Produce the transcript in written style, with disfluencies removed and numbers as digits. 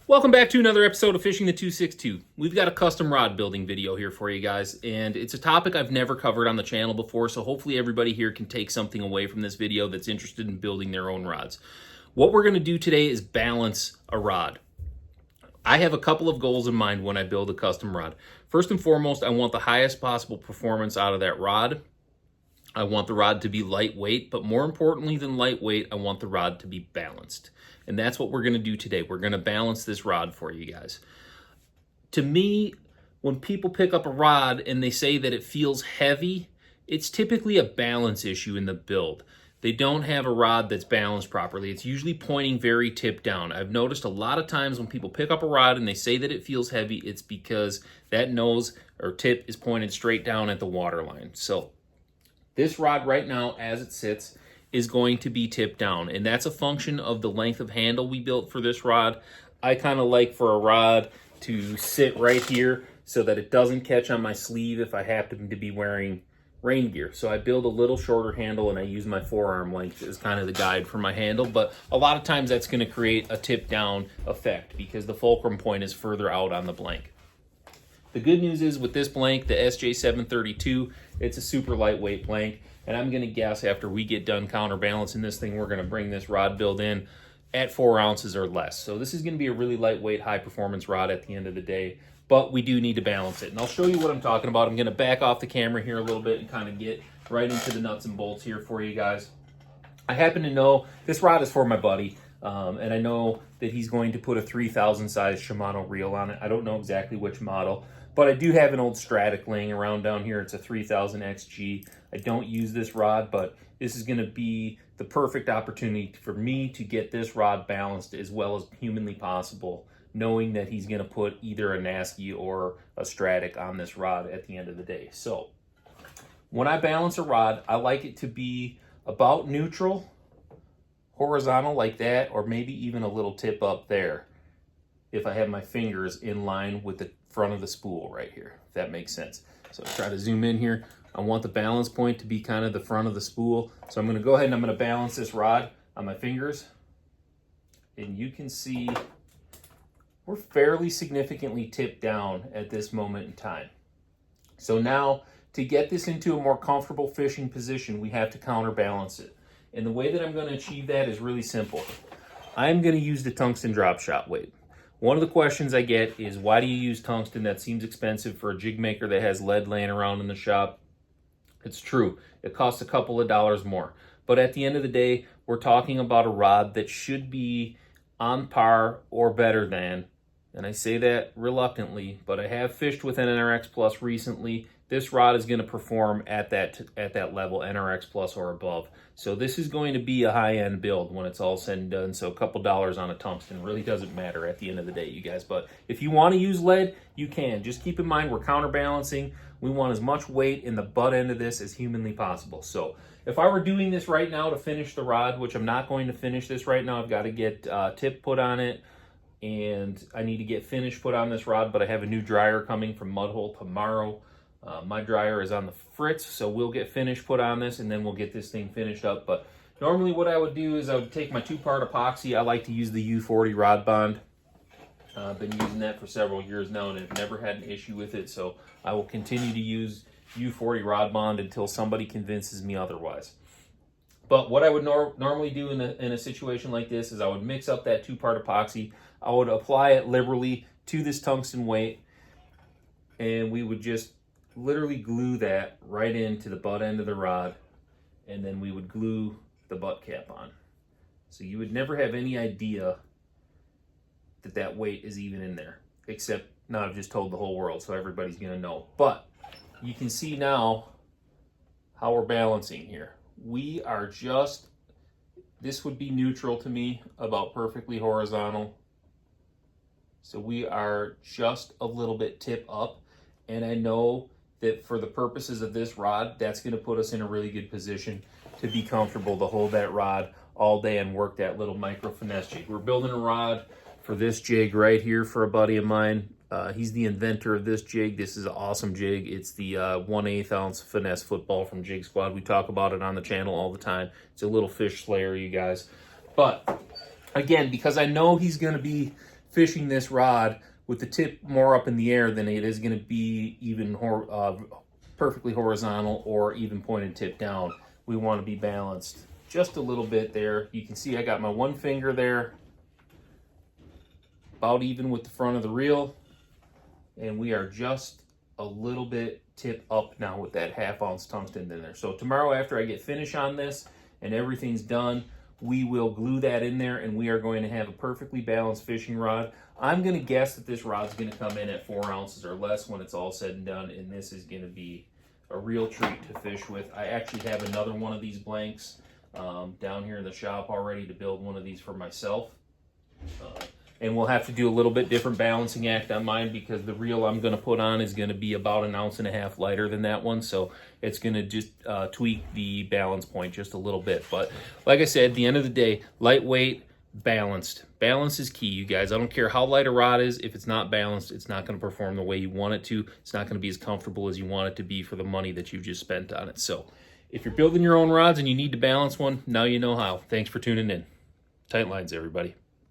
Welcome back to another episode of Fishing the 262. We've got a custom rod building video here for you guys, and it's a topic I've never covered on the channel before, so hopefully everybody here can take something away from this video that's interested in building their own rods. What we're going to do today is balance a rod. I have a couple of goals in mind when I build a custom rod. First and foremost, I want the highest possible performance out of that rod. I want the rod to be lightweight, but more importantly than lightweight, I want the rod to be balanced. And that's what we're going to do today. We're going to balance this rod for you guys. To me, when people pick up a rod and they say that it feels heavy, it's typically a balance issue in the build. They don't have a rod that's balanced properly. It's usually pointing very tip down. I've noticed a lot of times when people pick up a rod and they say that it feels heavy, it's because that nose or tip is pointed straight down at the water line. So this rod right now, as it sits, is going to be tipped down, and that's a function of the length of handle we built for this rod. I kind of like for a rod to sit right here so that it doesn't catch on my sleeve if I happen to be wearing rain gear. So I build a little shorter handle and I use my forearm length as kind of the guide for my handle, but a lot of times that's going to create a tip down effect because the fulcrum point is further out on the blank. The good news is with this blank, the SJ732, it's a super lightweight blank. And I'm going to guess after we get done counterbalancing this thing, we're going to bring this rod build in at 4 ounces or less. So this is going to be a really lightweight, high performance rod at the end of the day, but we do need to balance it. And I'll show you what I'm talking about. I'm going to back off the camera here a little bit and kind of get right into the nuts and bolts here for you guys. I happen to know this rod is for my buddy, and I know that he's going to put a 3000 size Shimano reel on it. I don't know exactly which model, but I do have an old Stratic laying around down here. It's a 3000 XG. I don't use this rod, but this is going to be the perfect opportunity for me to get this rod balanced as well as humanly possible, knowing that he's going to put either a Nasky or a Stratic on this rod at the end of the day. So when I balance a rod, I like it to be about neutral, horizontal like that, or maybe even a little tip up there if I have my fingers in line with the front of the spool right here, if that makes sense. So try to zoom in here. I want the balance point to be kind of the front of the spool. So I'm going to go ahead and I'm going to balance this rod on my fingers. And you can see we're fairly significantly tipped down at this moment in time. So now to get this into a more comfortable fishing position, we have to counterbalance it. And the way that I'm going to achieve that is really simple. I'm going to use the tungsten drop shot weight. One of the questions I get is, why do you use tungsten? That seems expensive for a jig maker that has lead laying around in the shop. It's true. It costs a couple of dollars more. But at the end of the day, we're talking about a rod that should be on par or better than, and I say that reluctantly, but I have fished with an NRX Plus recently. This rod is going to perform at that level, NRX Plus or above. So this is going to be a high-end build when it's all said and done. So a couple dollars on a tungsten really doesn't matter at the end of the day, you guys. But if you want to use lead, you can. Just keep in mind we're counterbalancing. We want as much weight in the butt end of this as humanly possible. So if I were doing this right now to finish the rod, which I'm not going to finish this right now, I've got to get tip put on it, and I need to get finish put on this rod, but I have a new dryer coming from Mudhole tomorrow. My dryer is on the fritz, so we'll get finish put on this, and then we'll get this thing finished up. But normally what I would do is I would take my 2-part epoxy. I like to use the U40 rod bond. I've been using that for several years now, and I've never had an issue with it, so I will continue to use U40 rod bond until somebody convinces me otherwise. But what I would normally do in a situation like this is I would mix up that 2-part epoxy. I would apply it liberally to this tungsten weight, and we would just literally glue that right into the butt end of the rod, and then we would glue the butt cap on. So you would never have any idea that weight is even in there, except now I've just told the whole world, so everybody's gonna know. But you can see now how we're balancing here. We are just, this would be neutral to me, about perfectly horizontal. So we are just a little bit tip up, and I know that for the purposes of this rod, that's going to put us in a really good position to be comfortable to hold that rod all day and work that little micro finesse jig. We're building a rod for this jig right here for a buddy of mine. He's the inventor of this jig. This is an awesome jig. It's the 1/8 ounce finesse football from Jig Squad. We talk about it on the channel all the time. It's a little fish slayer, you guys. But again, because I know he's going to be fishing this rod with the tip more up in the air than it is going to be even perfectly horizontal or even pointed tip down. We want to be balanced just a little bit there. You can see I got my one finger there, about even with the front of the reel, and we are just a little bit tip up now with that 1/2 ounce tungsten in there. So tomorrow after I get finish on this and everything's done, we will glue that in there and we are going to have a perfectly balanced fishing rod. I'm going to guess that this rod's going to come in at 4 ounces or less when it's all said and done, and this is going to be a real treat to fish with. I actually have another one of these blanks down here in the shop already to build one of these for myself. And we'll have to do a little bit different balancing act on mine because the reel I'm going to put on is going to be about 1.5 ounces lighter than that one. So it's going to just tweak the balance point just a little bit. But like I said, at the end of the day, lightweight, balanced. Balance is key, you guys. I don't care how light a rod is. If it's not balanced, it's not going to perform the way you want it to. It's not going to be as comfortable as you want it to be for the money that you've just spent on it. So if you're building your own rods and you need to balance one, now you know how. Thanks for tuning in. Tight lines, everybody.